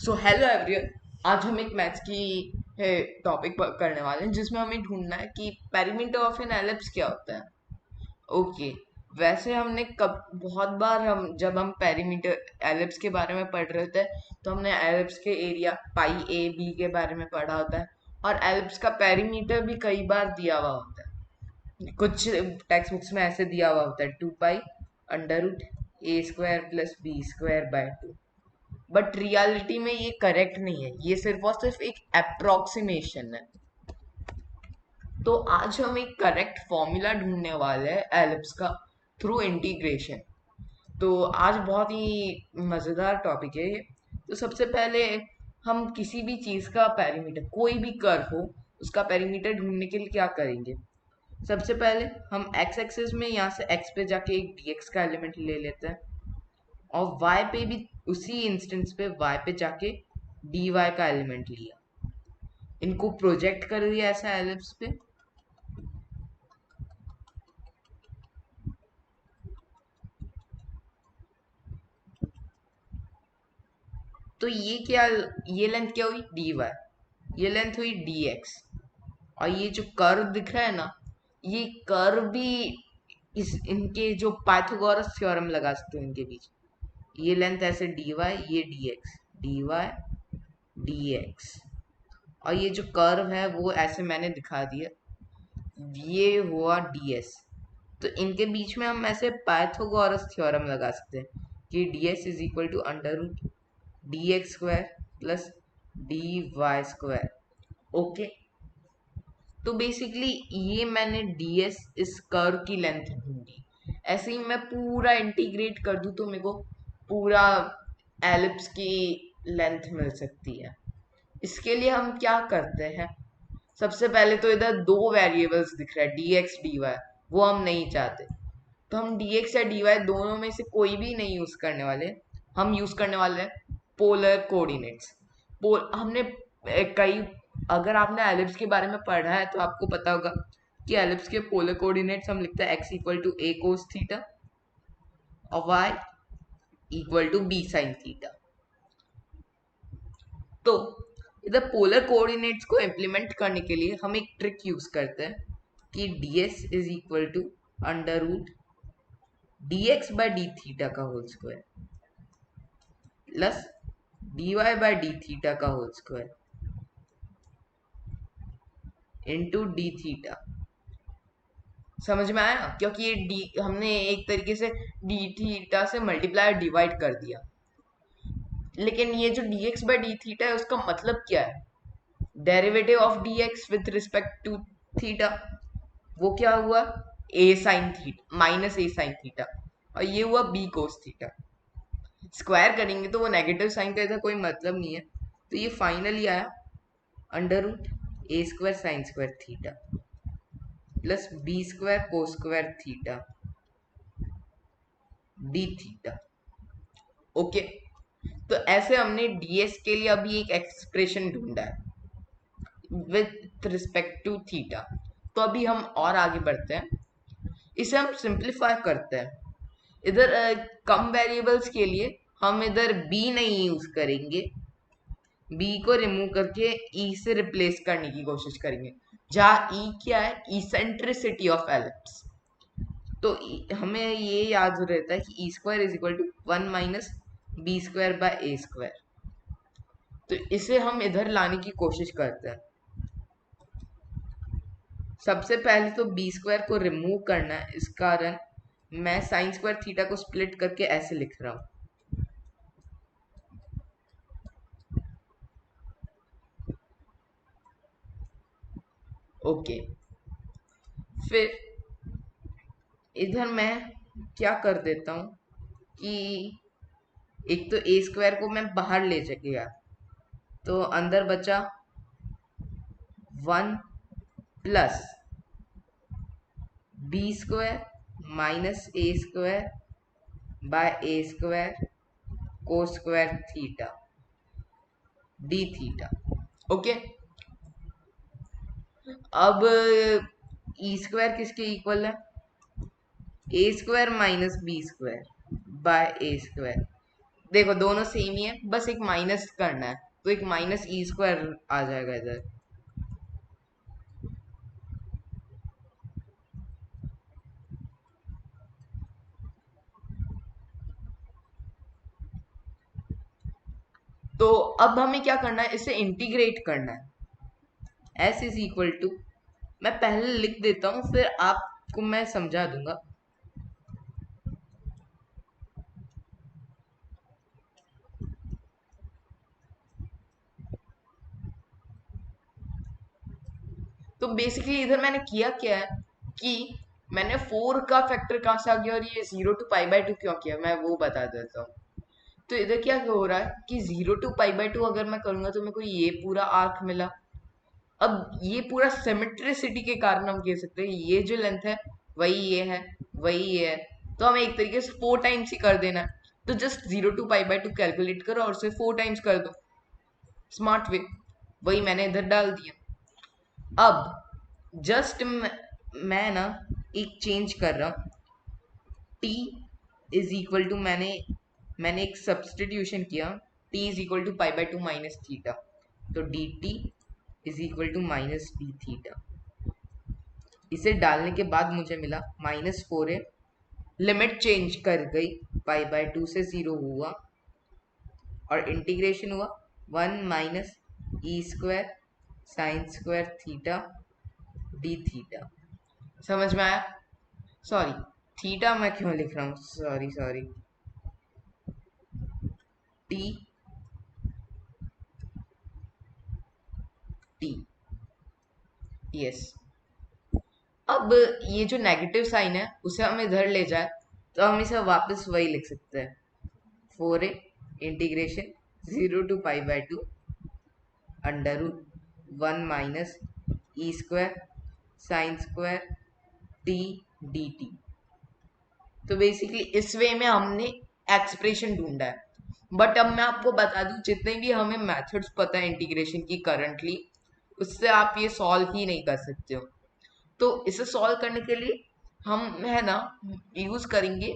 So hello everyone. आज हम एक मैथ्स की टॉपिक करने वाले हैं जिसमें हमें ढूंढना है कि पेरीमीटर ऑफ एन एलिप्स क्या होता है। ओके। वैसे हमने कब बहुत बार हम जब हम पेरीमीटर एलिप्स के बारे में पढ़ रहे थे तो हमने एलिप्स के एरिया पाई ए बी के बारे में पढ़ा होता है। और एलिप्स का पेरीमीटर भी कई बार दिया हुआ होता है। कुछ टेक्स्ट बुक्स में ऐसे दिया हुआ होता है 2 pi under root a square plus b square by 2। But reality में ये करेक्ट नहीं है, ये सिर्फ और सिर्फ एक अप्रोक्सीमेशन है। तो आज हम एक करेक्ट फॉर्मूला ढूंढने वाले हैं एलिप्स का थ्रू इंटीग्रेशन। तो आज बहुत ही मज़ेदार टॉपिक है ये। तो सबसे पहले हम किसी भी चीज़ का पेरीमीटर, कोई भी कर्व हो, उसका पेरीमीटर ढूंढने के लिए क्या करेंगे। सबसे पहले हम एक्स एक्सिस में यहाँ से एक्स पे जाके एक dx का एलिमेंट ले लेते हैं, और y पे भी उसी इंस्टेंस पे y पे जाके dy का एलिमेंट लिया, इनको प्रोजेक्ट कर दिया ऐसा एलिप्स पे। तो ये क्या, ये लेंथ क्या हुई dy, ये लेंथ हुई dx, और ये जो कर्व दिख रहा है ना, ये कर्व भी इस इनके जो पाइथागोरस थ्योरम लगा सकते हो इनके बीच। ये लेंथ ऐसे dy, ये dx, dy dx, और ये जो कर्व है वो ऐसे मैंने दिखा दिया, ये हुआ ds। तो इनके बीच में हम ऐसे पाइथागोरस थ्योरम लगा सकते हैं कि ds is equal to under root d x square plus d y square. Okay. तो बेसिकली ये मैंने ds इस कर्व की लेंथ ढूंढी। ऐसे ही मैं पूरा इंटीग्रेट कर दूं तो मेरे को पूरा एलिप्स की लेंथ मिल सकती है। इसके लिए हम क्या करते हैं, सबसे पहले तो इधर दो वेरिएबल्स दिख रहा है डी एक्स डी वाई, वो हम नहीं चाहते। तो हम डी एक्स या डी वाई दोनों में से कोई भी नहीं यूज करने वाले। हम यूज करने वाले हैं पोलर कोऑर्डिनेट्स। हमने कई, अगर आपने एलिप्स के बारे में पढ़ा है तो आपको पता होगा कि एलिप्स के पोलर कोऑर्डिनेट्स हम लिखते हैं x equal to a cos theta और y equal to b sine theta. तो इधर पोलर कोऑर्डिनेट्स को इम्प्लीमेंट करने के लिए हम एक ट्रिक यूज करते हैं कि ds is equal to under root d x by d theta का whole square plus dy by d theta का whole square into d theta. समझ में आया, क्योंकि ये डी हमने एक तरीके से डी थीटा से मल्टीप्लाई डिवाइड कर दिया। लेकिन ये जो d x by d theta है उसका मतलब क्या है, derivative of d x with respect to theta, वो क्या हुआ a sine theta minus a sine theta, और ये हुआ बी कोस थीटा। स्क्वायर करेंगे तो वो नेगेटिव साइन का इधर कोई मतलब नहीं है। तो ये फाइनली आया under root a square sine square theta plus b square cos square theta d theta. Okay. तो ऐसे हमने ds के लिए अभी एक एक्सप्रेशन ढूंढा है विथ रिस्पेक्ट टू थीटा। तो अभी हम और आगे बढ़ते हैं, इसे हम सिंप्लीफाई करते हैं। इधर कम वेरिएबल्स के लिए हम इधर b नहीं यूज करेंगे, b को रिमूव करके e से रिप्लेस करने की कोशिश करेंगे, जहाँ e क्या है, इसेंट्रिसिटी ऑफ एलिप्स। तो हमें ये याद रहता है कि e square is equal to 1 - b square by a square. तो इसे हम इधर लाने की कोशिश करते हैं। सबसे पहले तो बी स्क्वायर को रिमूव करना है, इस कारण मैं साइन स्क्वायर थीटा को स्प्लिट करके ऐसे लिख रहा हूं। ओके। फिर इधर मैं क्या कर देता हूं कि एक तो ए स्क्वायर को मैं बाहर ले गया, तो अंदर बचा 1 plus b square minus a square by a square cos square theta d theta. Okay. अब ई स्क्वायर किसके इक्वल है, a square minus b square by a square. देखो दोनों सेम ही है, बस एक माइनस करना है, तो एक माइनस ई स्क्वायर आ जाएगा इधर। तो अब हमें क्या करना है, इसे इंटीग्रेट करना है। एस इज इक्वल टू, मैं पहले लिख देता हूं फिर आपको मैं समझा दूंगा। तो बेसिकली इधर मैंने किया क्या है कि मैंने 4 का फैक्टर कहाँ से आ गया और ये 0 to π/2 क्यों किया, मैं वो बता देता हूँ। तो इधर क्या हो रहा है कि 0 to π/2 अगर मैं करूंगा तो मेरे को ये पूरा आर्क मिला। अब ये पूरा सिमेट्रिसिटी के कारण हम कह सकते हैं ये जो लेंथ है वही ये है, वही ये है। तो हमें एक तरीके से 4 टाइम्स ही कर देना है। तो जस्ट 0 to π/2 कैलकुलेट करो और उसे 4 टाइम्स कर दो, स्मार्ट वे। वही मैंने इधर डाल दिया। अब जस्ट मैं ना एक चेंज कर रहा हूँ। t इज इक्वल टू, मैंने एक सब्सटीट्यूशन किया। t is equal to π/2 minus theta, तो dt is equal to minus d theta. इसे डालने के बाद मुझे मिला -4 है, लिमिट चेंज कर गई, π/2 से 0 हुआ और इंटीग्रेशन हुआ 1 minus e square sine square theta d theta. समझ में आया? सॉरी, थीटा मैं क्यों लिख रहा हूँ, sorry sorry, T T, yes. अब ये जो नेगेटिव साइन है उसे हम इधर ले जाए तो हम इसे वापस वही लिख सकते हैं, 4a integration 0 to π/2 under root 1 minus e square sine square t d t. तो बेसिकली इस वे में हमने एक्सप्रेशन ढूंढा है। बट अब मैं आपको बता दूं, जितने भी हमें मेथड्स पता है इंटीग्रेशन की करंटली, उससे आप ये सॉल्व ही नहीं कर सकते हो। तो इसे सॉल्व करने के लिए हम है ना यूज करेंगे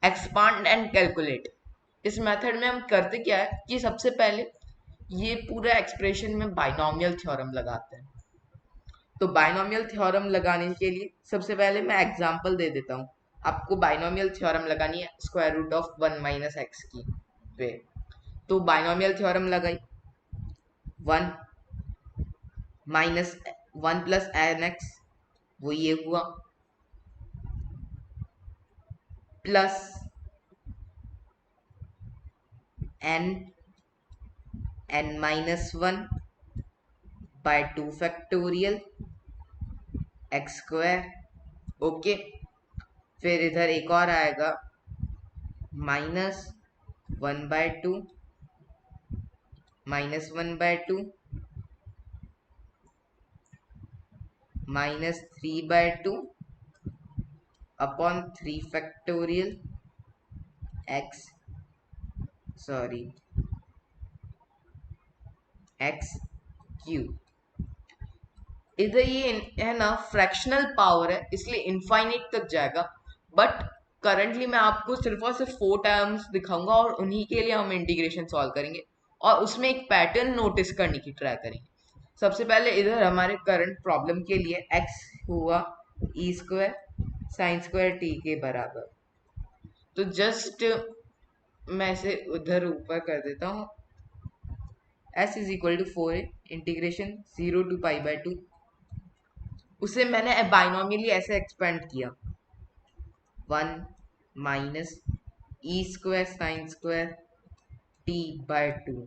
एक्सपांड एंड कैलकुलेट। इस मेथड में हम करते क्या है कि सबसे पहले ये पूरा एक्सप्रेशन में बाइनोमियल थ्योरम लगाते हैं। तो बाइनोमियल थ्योरम लगाने के लिए सबसे पहले मैं एग्जांपल दे देता हूँ। आपको बाइनोमियल थ्योरम लगानी है square root of 1 minus x की पे। तो बाइनोमियल थ्योरम लगाई, 1 माइनस 1 प्लस एन एक्स, वो ये हुआ, plus n minus 1 by 2 factorial x square. Okay, फिर इधर एक और आएगा -1/2 -1/2 -3/2 upon 3 factorial x, sorry x cube. इधर ये है ना फ्रैक्शनल पावर है इसलिए इनफाइनाइट तक जाएगा। बट करंटली मैं आपको सिर्फ और सिर्फ 4 टर्म्स दिखाऊंगा और उन्हीं के लिए हम इंटीग्रेशन सॉल्व करेंगे और उसमें एक पैटर्न नोटिस करने की ट्राई करेंगे। सबसे पहले इधर हमारे करंट प्रॉब्लम के लिए x हुआ ई स्क्वायर साइन स्क्वायर टी के बराबर। तो जस्ट मैं इसे उधर ऊपर कर देता हूँ, s is equal to 4 integration 0 to π/2। उसे मैंने बाइनोमियली ऐसे एक्सपेंड किया, 1 minus e square sine square t by 2।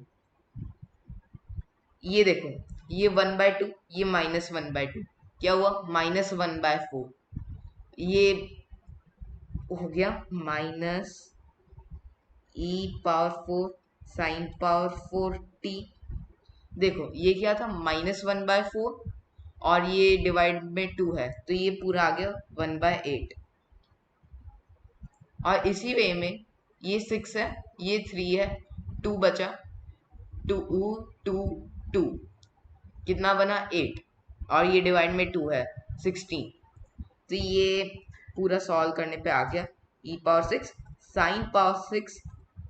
ये देखो, ये 1/2, ये -1/2, क्या हुआ -1/4। ये हो गया minus e power 4 sine power 4 T. देखो ये क्या था -1/4 और ये डिवाइड में 2 है तो ये पूरा आ गया 1/8। और इसी वे में ये 6 है, ये 3 है, 2 बचा, 2 2 2 कितना बना 8 और ये डिवाइड में 2 है 16। तो ये पूरा सॉल्व करने पे आ गया e power 6 sine power 6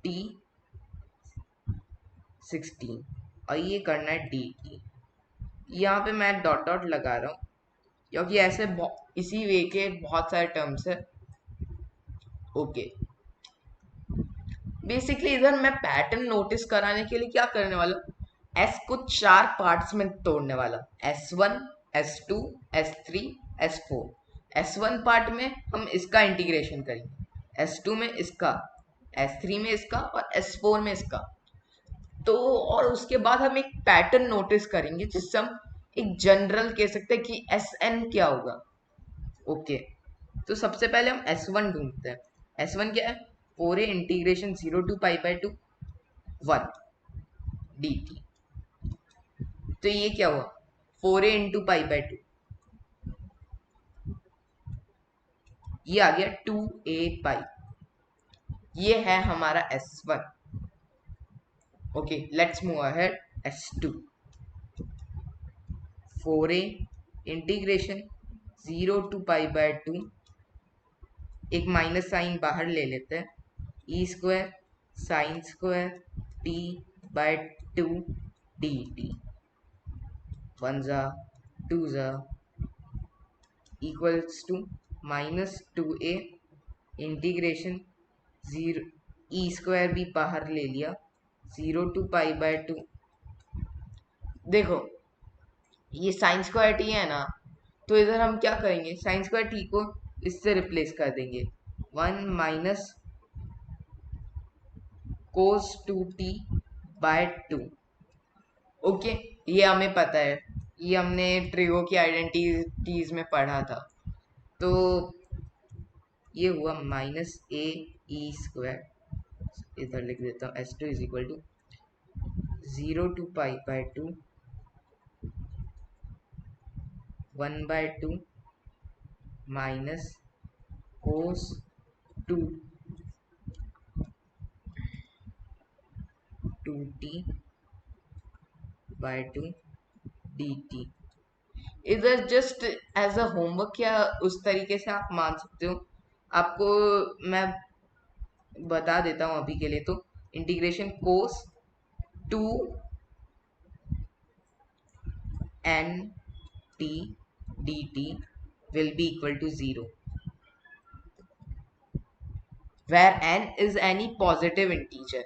t 16 और ये करना है डी टी। यहाँ पे मैं डॉट डॉट लगा रहा हूँ क्योंकि ऐसे इसी वे के बहुत सारे टर्म्स है। ओके, बेसिकली इधर मैं पैटर्न नोटिस कराने के लिए क्या करने वाला हूँ, एस को 4 पार्ट्स में तोड़ने वाला। S1, S2, S3, S4। S1 part में हम इसका इंटीग्रेशन करेंगे, S2 में इसका, S3 में इसका और S4 में इसका। तो और उसके बाद हम एक पैटर्न नोटिस करेंगे जिससे हम एक जनरल कह सकते हैं कि Sn क्या होगा। ओके, तो सबसे पहले हम S1 ढूंढते हैं। S1 क्या है, 4a integration 0 to pi by 2 1 dt। तो ये क्या हुआ, 4a इंटू पाई बाय 2, ये आ गया 2a पाई। ये है हमारा S1। Okay, let's move ahead. S2, 4a integration 0 to pi by 2, एक माइनस साइन बाहर ले लेते हैं, e square sine square t by 2 d t, 1 जा 2 जा equals to -2a integration 0, e square भी बाहर ले लिया, 0 to पाई बाय 2। देखो ये साइन स्क्वायर टी है ना, तो इधर हम क्या करेंगे, साइन स्क्वायर टी को इससे रिप्लेस कर देंगे, 1 minus cos 2t by 2। Okay, ये हमें पता है, ये हमने ट्रिगो की आइडेंटिटीज में पढ़ा था। तो ये हुआ -a e², इधर लिख देता हूँ, S2 is equal to 0 to pi by 2 1 by 2 minus cos 2t by 2 dt। इधर जस्ट एज अ होमवर्क या उस तरीके से आप मान सकते हो, आपको मैं बता देता हूँ अभी के लिए। तो integration cos 2 n t dt will be equal to 0 where n is any positive integer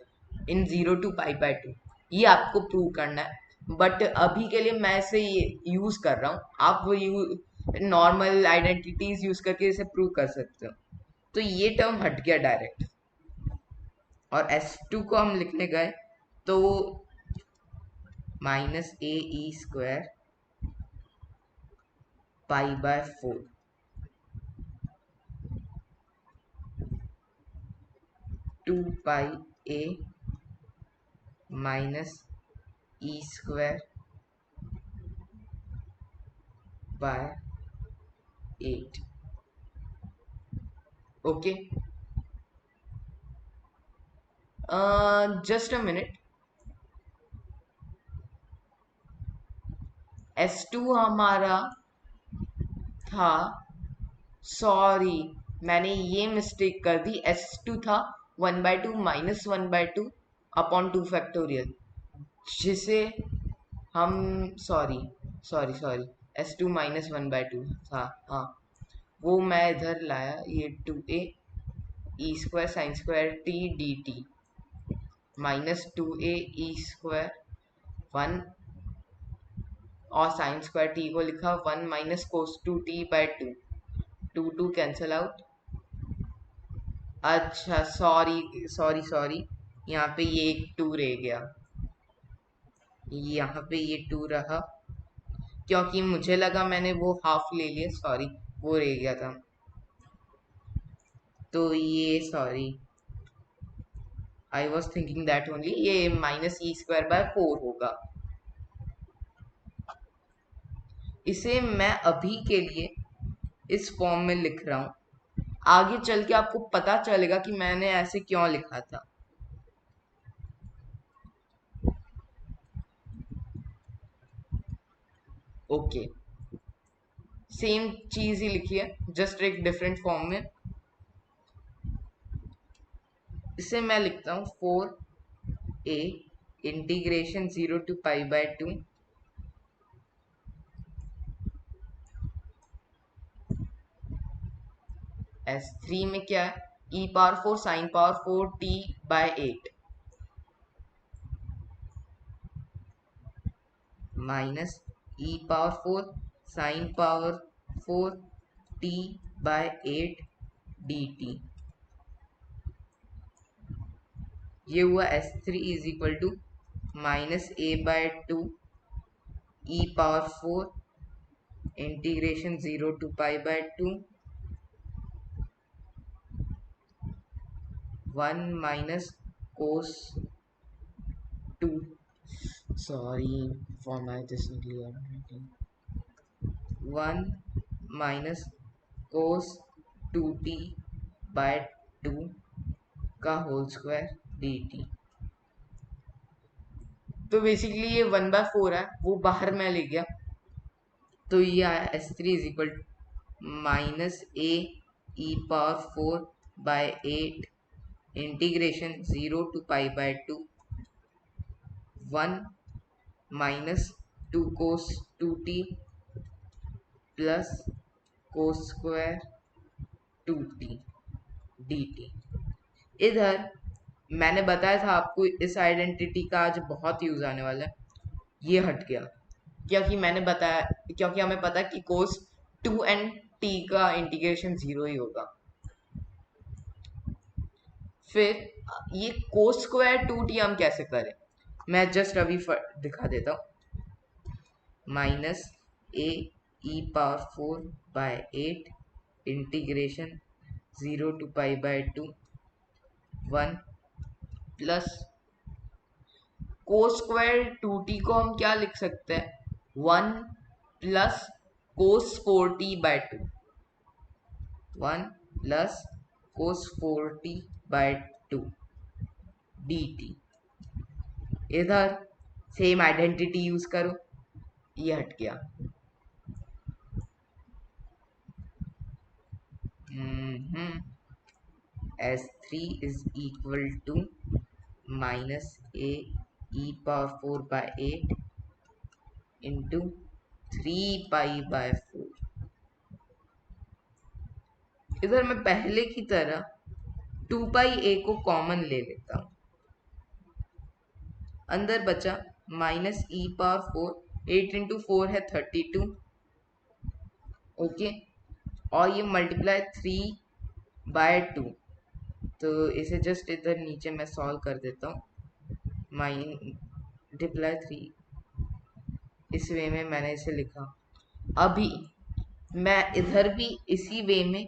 in 0 to pi by 2। ये आपको प्रूव करना है, बट अभी के लिए मैं इसे यूज कर रहा हूँ, आप वो नॉर्मल आइडेंटिटीज यूज करके इसे प्रूव कर सकते हो। तो ये टर्म हट गया डायरेक्ट, और S2 को हम लिखने गए तो -a e² pi by 4 2 pi a -e² by 8। Okay, just a minute. S2 हमारा था, सॉरी मैंने ये मिस्टेक कर दी, S2 था 1 by 2 minus 1 by 2 upon 2 factorial, जिसे हम sorry sorry sorry S2 -1 by 2 था, हाँ वो मैं इधर लाया, ये 2a e² sine square t dt -2a e² 1 और साइन स्क्वायर t को लिखा 1 minus cos 2t by 2, 2 cancel out. अच्छा सॉरी सॉरी सॉरी, यहाँ पे ये एक 2 रह गया, यहाँ पे ये 2 रहा क्योंकि मुझे लगा मैंने वो हाफ ले लिया, सॉरी वो रह गया था। तो ये sorry, I was thinking that only, ये -e² बाय 4 होगा। इसे मैं अभी के लिए इस फॉर्म में लिख रहा हूं, आगे चल के आपको पता चलेगा कि मैंने ऐसे क्यों लिखा था। ओके, सेम चीज ही लिखी है, जस्ट एक डिफरेंट फॉर्म में। इसे मैं लिखता हूं 4a integration 0 to pi by 2 S3 में क्या है, e power 4 sine power 4 t by 8 minus e power 4 sine power 4 t by 8 dt। ये हुआ S3 is equal to minus a by 2 e power 4 integration 0 to pi by 2 1 minus cos 2, sorry for my this only I'm writing 1 minus cos 2t by 2 का whole square dt। तो basically ये 1/4 है, वो बाहर मैं ले गया, तो ये आया S3 is equal minus a e power 4 by 8 integration 0 to pi by 2 1 minus 2 cos 2t plus cos square 2t dt। इधर मैंने बताया था आपको इस आइडेंटिटी का आज बहुत यूज आने वाला है, ये हट गया क्योंकि मैंने बताया, क्योंकि हमें पता है कि cos 2 and t का इंटीग्रेशन 0 ही होगा। फिर ये cos स्क्वायर 2t हम कैसे करें, मैं जस्ट अभी दिखा देता हूँ। Minus a e power 4 by 8 integration 0 to pi by 2 1 plus cos square 2t को हम क्या लिख सकते हैं, 1 plus cos 4t by 2 1 plus cos 4t by 2 dt। इधर सेम आइडेंटिटी यूज करो, ये हट गया। S3 is equal to minus a e power 4 by 8 into 3 pi by 4। इधर मैं पहले की तरह 2 पाई a को कॉमन ले लेता हूं, अंदर बचा माइनस ई पावर 4 8 इंटू 4 है 32 ओके, और ये मल्टीप्लाई 3 बाय 2, तो इसे जस्ट इधर नीचे मैं सॉल्व कर देता हूँ। मल्टीप्लाई 3 इस वे में मैंने इसे लिखा, अभी मैं इधर भी इसी वे में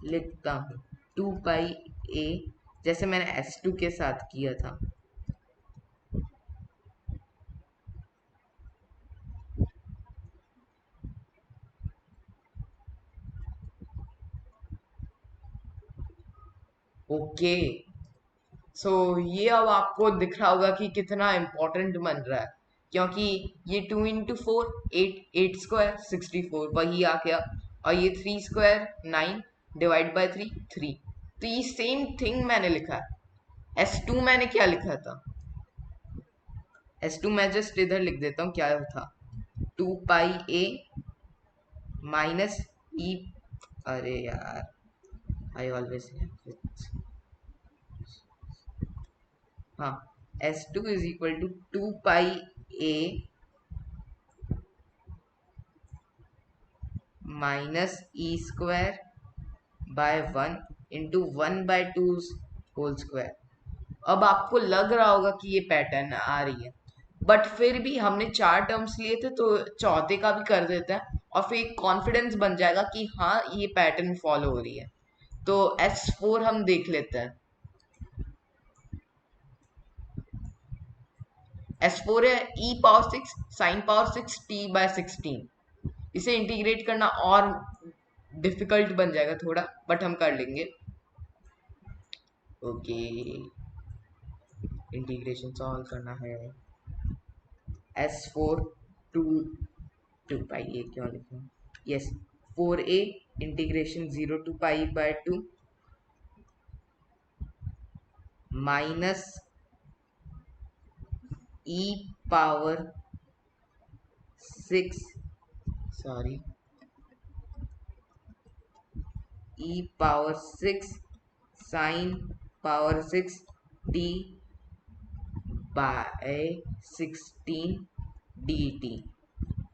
लिखता हूँ 2 पाई a जैसे मैंने S2 के साथ किया था। ओके सो ये अब आपको दिख रहा होगा कि कितना इम्पोर्टेंट बन रहा है, क्योंकि ये 2 इंटू 4 8 स्क्वायर 64 वही आ गया, और ये 3 स्क्वायर 9 डिवाइड बाय 3 3, तो ये सेम थिंग मैंने लिखा है। S2 मैंने क्या लिखा था, S2 मैं जस्ट इधर लिख देता हूँ क्या था, 2 पाई a माइनस ई, अरे यार आई ऑलवेज, हाँ S2 is equal to 2 pi a minus e square by 1 into 1 by 2 whole square. अब आपको लग रहा होगा कि ये पैटर्न आ रही है, बट फिर भी हमने 4 टर्म्स लिए थे तो चौथे का भी कर देते हैं, और फिर एक कॉन्फिडेंस बन जाएगा कि हाँ ये पैटर्न फॉलो हो रही है। तो S4 हम देख लेते हैं। S4 है e power 6 sine power 6 t by 16, इसे इंटीग्रेट करना और डिफिकल्ट बन जाएगा थोड़ा, बट हम कर लेंगे। ओके इंटीग्रेशन सॉल्व करना है। S4 2 पाई ए क्यों लिखा, yes 4a integration 0 to pi by 2 minus e power 6 sorry e power 6 sine power 6 t by 16 dt।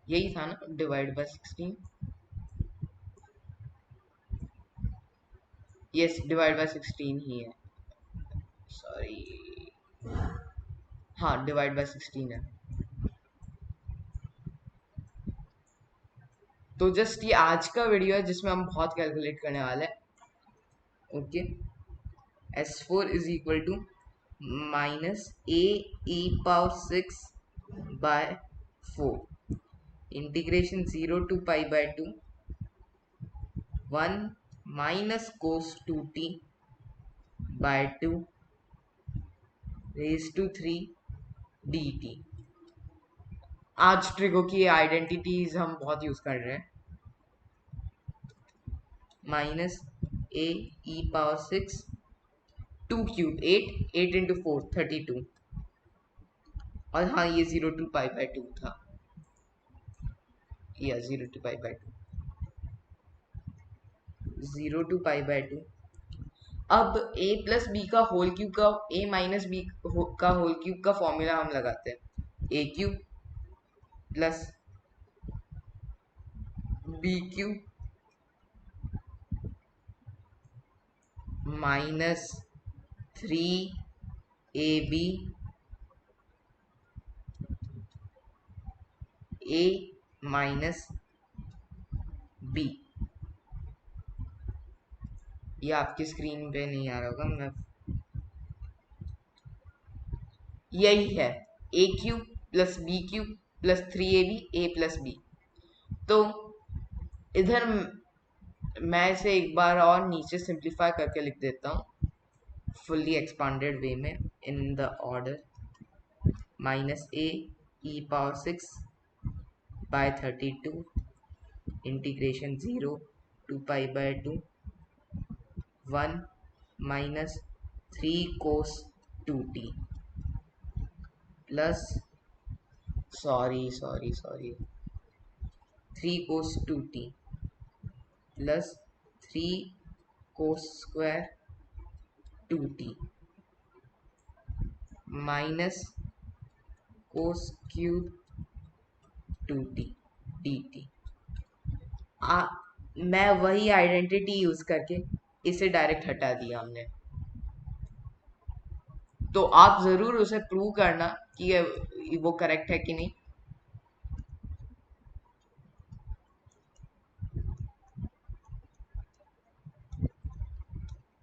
यही था ना, divide by 16। Yes, divide by 16 ही है, सॉरी। हाँ, डिवाइड बाय 16 है। तो जस्ट ये आज का वीडियो है जिसमें हम बहुत कैलकुलेट करने वाले हैं। Okay, S4 is equal to minus a e power 6 by 4 integration 0 to pi by 2 1 minus cos 2t by 2 raise to 3 dt। आज ट्रिगो की आइडेंटिटीज हम बहुत यूज कर रहे हैं। Minus a e power 6 2 cube 8 into 4 32। और हाँ, ये 0 टू पाई बाय 2 था, या 0 to pi by 2, 0 to pi by 2। अब a प्लस बी का होल क्यूब का a माइनस बी का होल क्यूब का फॉर्मूला हम लगाते हैं। a cube plus b cube minus 3ab a minus b. ये आपकी स्क्रीन पे नहीं आ रहा होगा, मैं यही है a cube plus b cube plus 3ab a plus b. तो इधर मैं इसे एक बार और नीचे सिंप्लीफाई करके लिख देता हूँ फुल्ली एक्सपांडेड वे में in the order minus a e power 6 by 32 integration 0 to pi by 2 1 minus 3 cos 2t plus sorry 3 cos 2t plus 3 cos square 2t minus cos cube 2t dt। मैं वही identity use करके इसे direct हटा दिया हमने। तो आप जरूर उसे प्रूव करना कि वो करेक्ट है कि नहीं।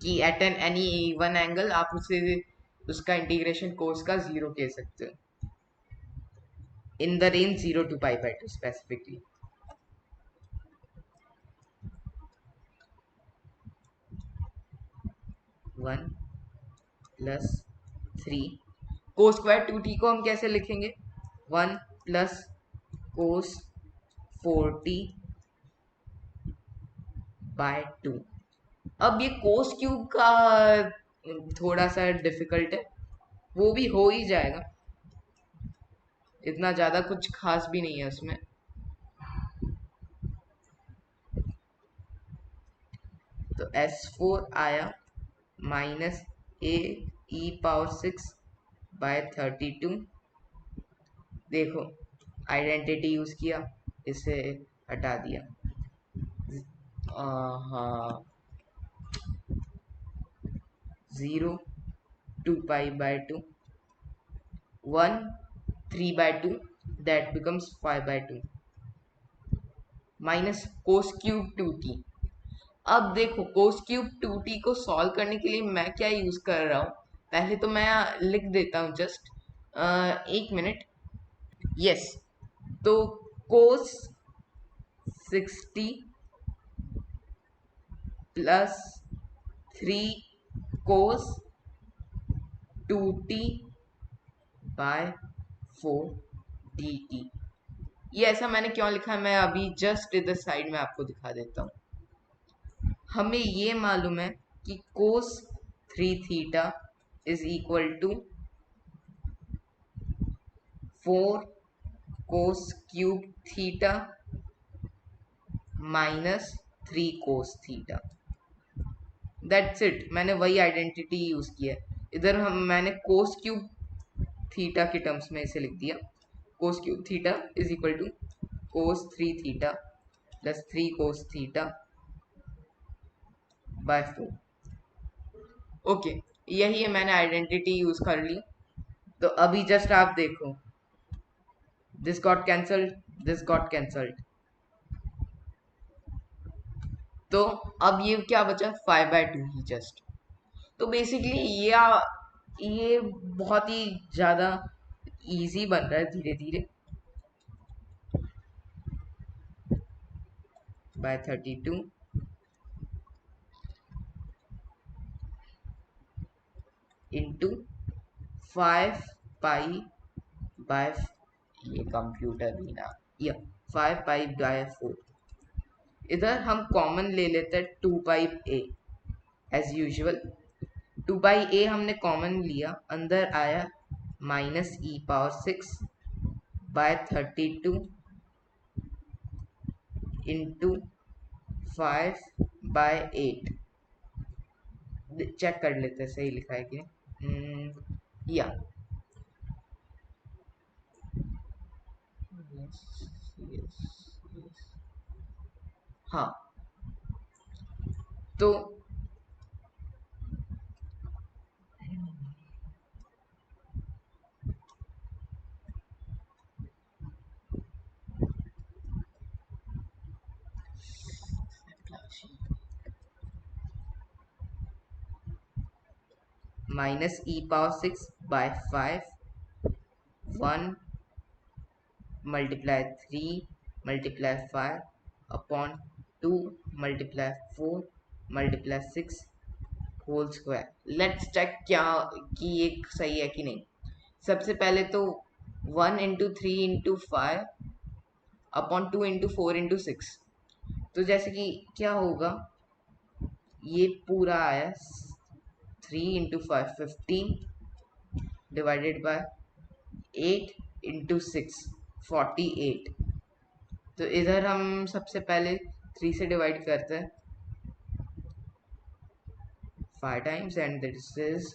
कि at an any one angle आप उसे उसका इंटीग्रेशन कोस का 0 कह सकते हो in the range 0 to pi by 2 specifically. One plus 3 cos square 2t को हम कैसे लिखेंगे? 1 प्लस कोस 4t बाय 2। अब ये कोस क्यूब का थोड़ा सा डिफिकल्ट है, वो भी हो ही जाएगा, इतना ज्यादा कुछ खास भी नहीं है उसमें। तो S4 आया minus a e power 6 by 32। देखो आइडेंटिटी यूज किया, इसे हटा दिया। हाँ, 0 2 pi by 2 1 3 by 2 that becomes 5 by 2 minus cos cube 2t। अब देखो कोस क्यूब 2t को सॉल्व करने के लिए मैं क्या यूज कर रहा हूँ, पहले तो मैं लिख देता हूँ जस्ट 1 मिनट। यस, तो कोस 60 plus 3 cos 2t bye 4 dt। ये ऐसा मैंने क्यों लिखा है, मैं अभी जस्ट इधर साइड में आपको दिखा देता हूँ। हमें ये मालूम है कि cos 3 theta is equal to 4 cos cube theta minus 3 cos theta. That's it, मैंने वही आइडेंटिटी यूज किया है। इधर मैंने कोस क्यूब थीटा के टर्म्स में इसे लिख दिया। Cos cube theta is equal to cos 3 theta plus 3 cos theta by 4। Okay, यही है, मैंने आइडेंटिटी यूज कर ली। तो अभी जस्ट आप देखो, this got cancelled, this got cancelled, तो अब ये क्या बचा, 5/2 ही जस्ट। तो बेसिकली ये बहुत ही ज्यादा इजी बन रहा है धीरे धीरे। बाय 32 इंटू 5 पाई बाय, ये कंप्यूटर भी ना, या 5 पाई बाय 4। इधर हम कॉमन ले लेते हैं 2 पाई एज यूजुअल। 2 पाई हमने कॉमन लिया, अंदर आया -e⁻6 बाय 32 इंटू 5/8। चेक कर लेते हैं सही लिखा है कि या yes, yes. हाँ, तो -e⁻6/5, 1 multiply 3 multiply 5 upon 2 multiply 4 multiply 6 whole square. Let's check क्या कि ये सही है कि नहीं। सबसे पहले तो 1 × 3 × 5 अपॉन 2 × 4 × 6। तो जैसे कि क्या होगा, ये पूरा आया 3 × 5 15 डिवाइडेड बाय 8 × 6 48। तो इधर हम सबसे पहले 3 से डिवाइड करते हैं 5 times and this is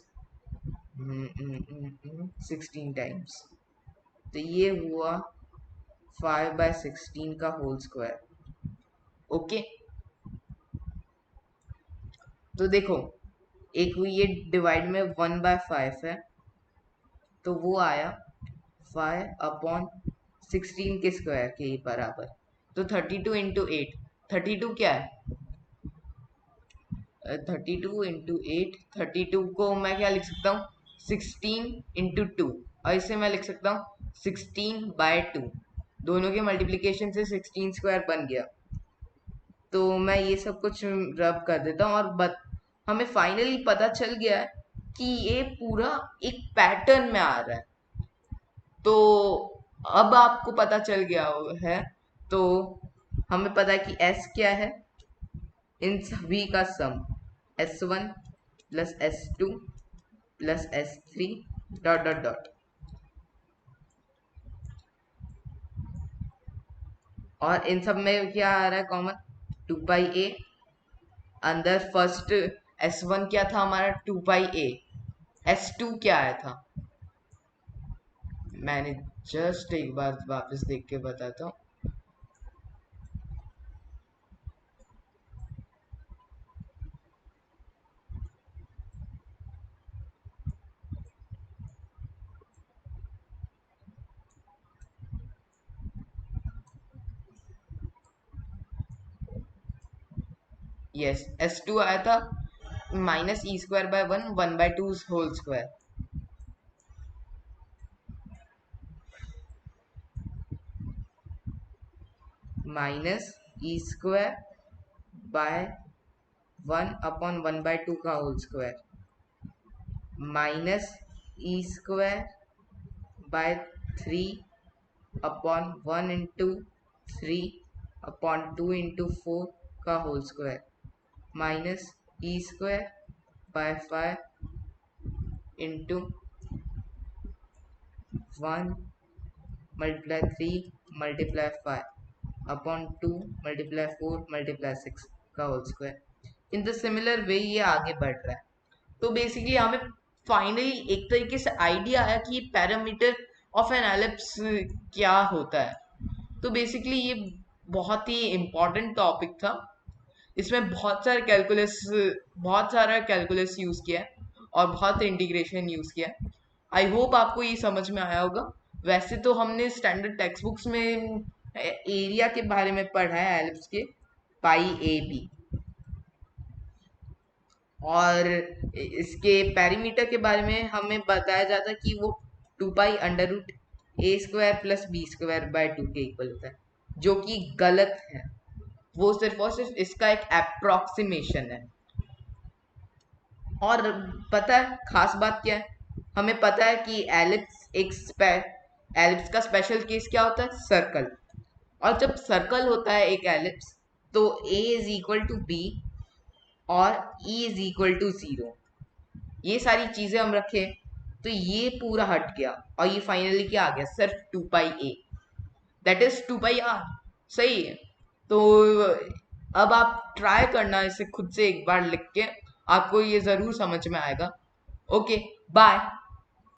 16 times. तो ये हुआ 5/16 का होल स्क्वायर। ओके, तो देखो, एक ये डिवाइड में 1/5 है, तो वो आया 5/16 के स्क्वायर के बराबर। तो 32 × 8, 32 क्या है, 32 × 8, 32 को मैं क्या लिख सकता हूँ, 16 × 2, और इसे मैं लिख सकता हूँ 16/2। दोनों के मल्टीप्लीकेशन से 16 स्क्वायर बन गया। तो मैं ये सब कुछ रब कर देता हूँ, और हमें फाइनली पता चल गया है कि ये पूरा एक पैटर्न में आ रहा है। तो अब आपको पता चल गया है, तो हमें पता है कि S क्या है, इन सभी का सम S1 plus S2 plus S3 dot dot dot. और इन सब में क्या आ रहा है कॉमन, 2 पाई अंदर फर्स्ट S1 क्या था हमारा 2 पाई, S2 क्या आया था, मैंने जस्ट एक बार वापस देख के बताता हूँ। यस, S2 आया था -e²/1 1/2 होल स्क्वायर। -e²/1/2 का whole square -e²/3 upon 1 × 3 upon 2 × 4 का whole square -e²/5 into 1 multiply 3 multiply 5 upon 2 multiply 4 multiply 6 का whole square. In the similar way ये आगे बढ़ रहा है। तो बेसिकली हमें फाइनली एक तरीके से आइडिया आया कि पैरामीटर ऑफ एन एलिप्स क्या होता है। तो बेसिकली ये बहुत ही इम्पोर्टेंट टॉपिक था। इसमें बहुत सारा कैलकुलस यूज किया है और बहुत इंटीग्रेशन यूज किया है। आई होप आपको ये समझ में आया होगा। वैसे तो हमने स्टैंडर्ड टेक्स्ट बुक्स में एरिया के बारे में पढ़ा है एलिप्स के, पाई ए बी, और इसके पेरीमीटर के बारे में हमें बताया जाता है कि वो 2 pi under root a² plus b² by 2 के इक्वल होता है, जो कि गलत है। वो सिर्फ और सिर्फ इसका एक अप्रोक्सीमेशन है। और पता है खास बात क्या है? हमें पता है कि एलिप्स का स्पेशल केस क्या होता है? सर्कल। और जब सर्कल होता है एक एलिप्स, तो a is equal to b और e इज इक्वल टू 0। ये सारी चीजें हम रखें तो ये पूरा हट गया और ये फाइनली क्या आ गया? सिर्फ 2 pi a, that is 2 pi r। सही है। तो अब आप ट्राई करना इसे खुद से एक बार लिख के, आपको ये जरूर समझ में आएगा। Okay, bye.